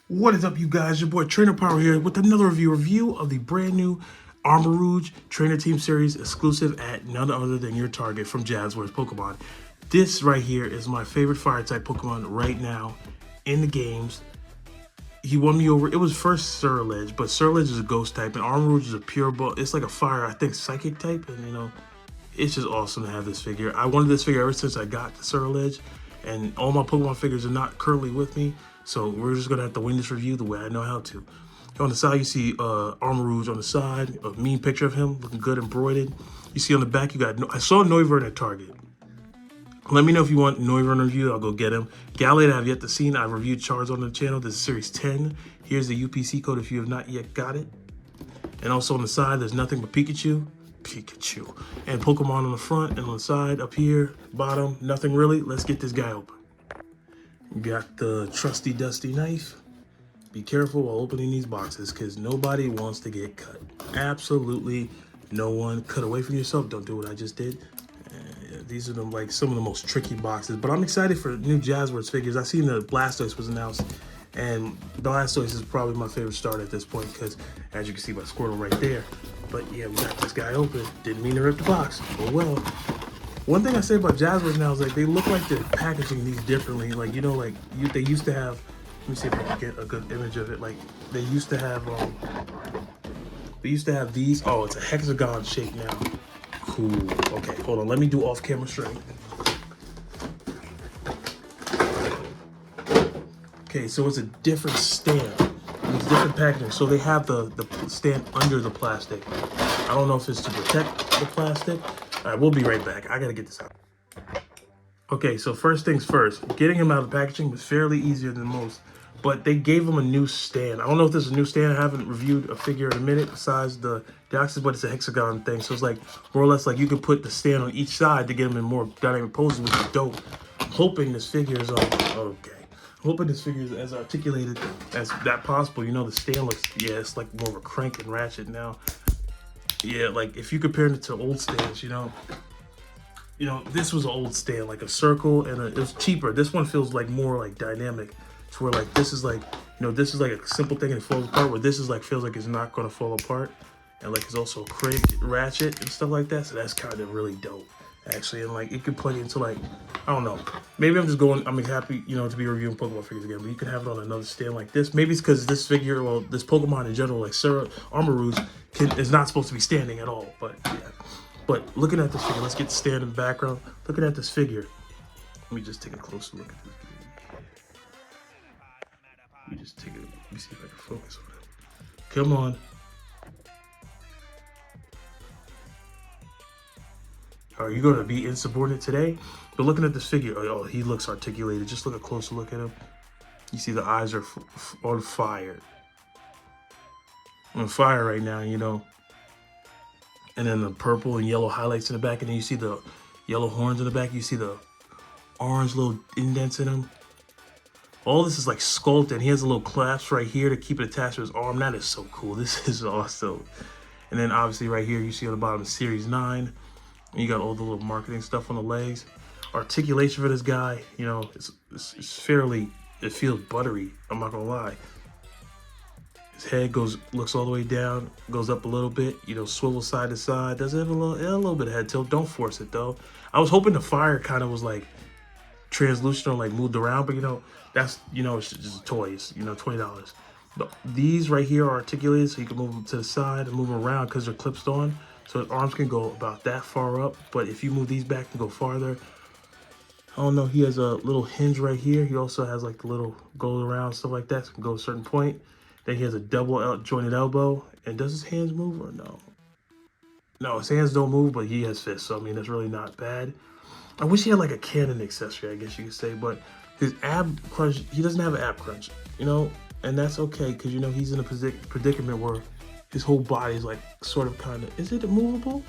What is up, you guys? Your boy Trainer Power here with another review of the brand new Armarouge Trainer Team Series exclusive at none other than your target from Jazwares Pokemon. This right here is my favorite fire type Pokemon right now in the games. He won me over. It was first Surledge, but Surledge is a ghost type and Armarouge is a pure ball. It's like a fire, I think, psychic type, and it's just awesome to have this figure. I wanted this figure ever since I got the Surledge, and all my Pokemon figures are not currently with me, so we're just gonna have to win this review the way I know how to. On the side, you see Armarouge on the side, a mean picture of him, looking good, embroidered. You see on the back, you got, I saw Noivern at Target. Let me know if you want Noivern review, I'll go get him. Gallade, I have yet to see. I've reviewed Charge on the channel. This is Series 10. Here's the UPC code if you have not yet got it. And also on the side, there's nothing but Pikachu, and Pokemon on the front and on the side, up here, bottom, nothing really. Let's get this guy open. We got the trusty dusty knife. Be careful while opening these boxes because nobody wants to get cut. Absolutely no one. Cut away from yourself. Don't do what I just did. These are some of the most tricky boxes, but I'm excited for new Jazwares figures. I seen the Blastoise was announced, and Blastoise is probably my favorite start at this point because, as you can see by Squirtle right there. But yeah, we got this guy open. Didn't mean to rip the box. Oh well. One thing I say about Jazwares now is they look like they're packaging these differently. They used to have. Let me see if I can get a good image of it. They used to have. They used to have these. Oh, it's a hexagon shape now. Cool. Okay, hold on. Let me do off-camera straight. Okay, so it's a different stand. It's different packaging. So they have the stand under the plastic. I don't know if it's to protect the plastic. All right, we'll be right back. I gotta get this out. Okay, so first things first. Getting him out of the packaging was fairly easier than most. But they gave him a new stand. I don't know if this is a new stand. I haven't reviewed a figure in a minute besides the Deoxys, but it's a hexagon thing. So it's like more or less like you could put the stand on each side to get him in more dynamic poses, which is dope. I'm hoping this figure is okay. I'm hoping this figure is as articulated as that possible. You know, the stand looks, yeah, it's like more of a crank and ratchet now. Yeah, like if you compare it to old stands, this was an old stand, like a circle, and it was cheaper. This one feels like more like dynamic. Where this is this is like a simple thing and it falls apart, where this is feels like it's not gonna fall apart, and it's also crank, ratchet and stuff like that. So that's kind of really dope actually, and it could play into I don't know, maybe I'm happy to be reviewing Pokemon figures again, but you can have it on another stand like this. Maybe it's because this figure, well, this Pokemon in general, like Armarouge, is not supposed to be standing at all. But yeah, but looking at this figure, let's get the stand in the background. Looking at this figure, let me just take a closer look at this figure. Let me see if I can focus on it. Come on. Are you going to be insubordinate today? But looking at this figure, oh, he looks articulated. Just look a closer look at him. You see the eyes are on fire. On fire right now, And then the purple and yellow highlights in the back. And then you see the yellow horns in the back. You see the orange little indents in them. All this is sculpted. He has a little clasp right here to keep it attached to his arm. That is so cool. This is awesome. And then obviously right here, you see on the bottom, Series 9. And you got all the little marketing stuff on the legs. Articulation for this guy, it's fairly, it feels buttery. I'm not gonna lie. His head looks all the way down, goes up a little bit, swivel side to side. Does it have a little bit of head tilt? Don't force it though. I was hoping the fire kind of was translucent or moved around, but that's it's just toys, $20. But these right here are articulated, so you can move them to the side and move them around because they're clipped on, so his arms can go about that far up. But if you move these back and go farther, I don't know, he has a little hinge right here. He also has the little goes around, stuff like that, so it can go a certain point. Then he has a double jointed elbow. And does his hands move or no? No, his hands don't move, but he has fists, so I mean that's really not bad. I wish he had a cannon accessory, I guess you could say, but his ab crunch, he doesn't have an ab crunch, and that's okay, because he's in a predicament where his whole body is sort of kind of, is it movable?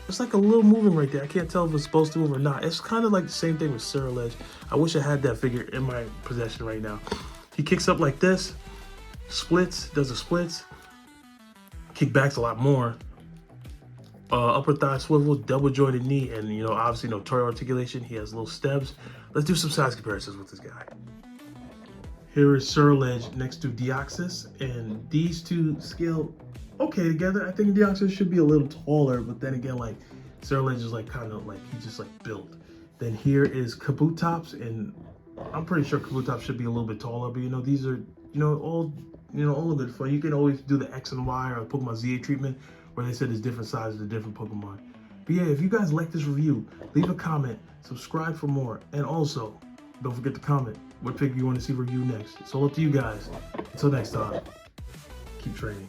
It's a little moving right there. I can't tell if it's supposed to move or not. It's kind of the same thing with Surledge. I wish I had that figure in my possession right now. He kicks up like this, splits, does the splits, kick backs a lot more. Upper thigh swivel, double jointed knee, and obviously no toy articulation. He has little steps. Let's do some size comparisons with this guy. Here is Surledge next to Deoxys, and these two scale okay together. I think Deoxys should be a little taller, but then again, like Surledge is like kind of like he's just like built. Then here is Kabutops, and I'm pretty sure Kabutops should be a little bit taller, but you know, these are, all a good fun. You can always do the X and Y or Pokemon ZA treatment where they said there's different sizes of different Pokemon. But yeah, if you guys like this review, leave a comment, subscribe for more, and also don't forget to comment what figure you want to see review next. So up to you guys. Until next time, keep training.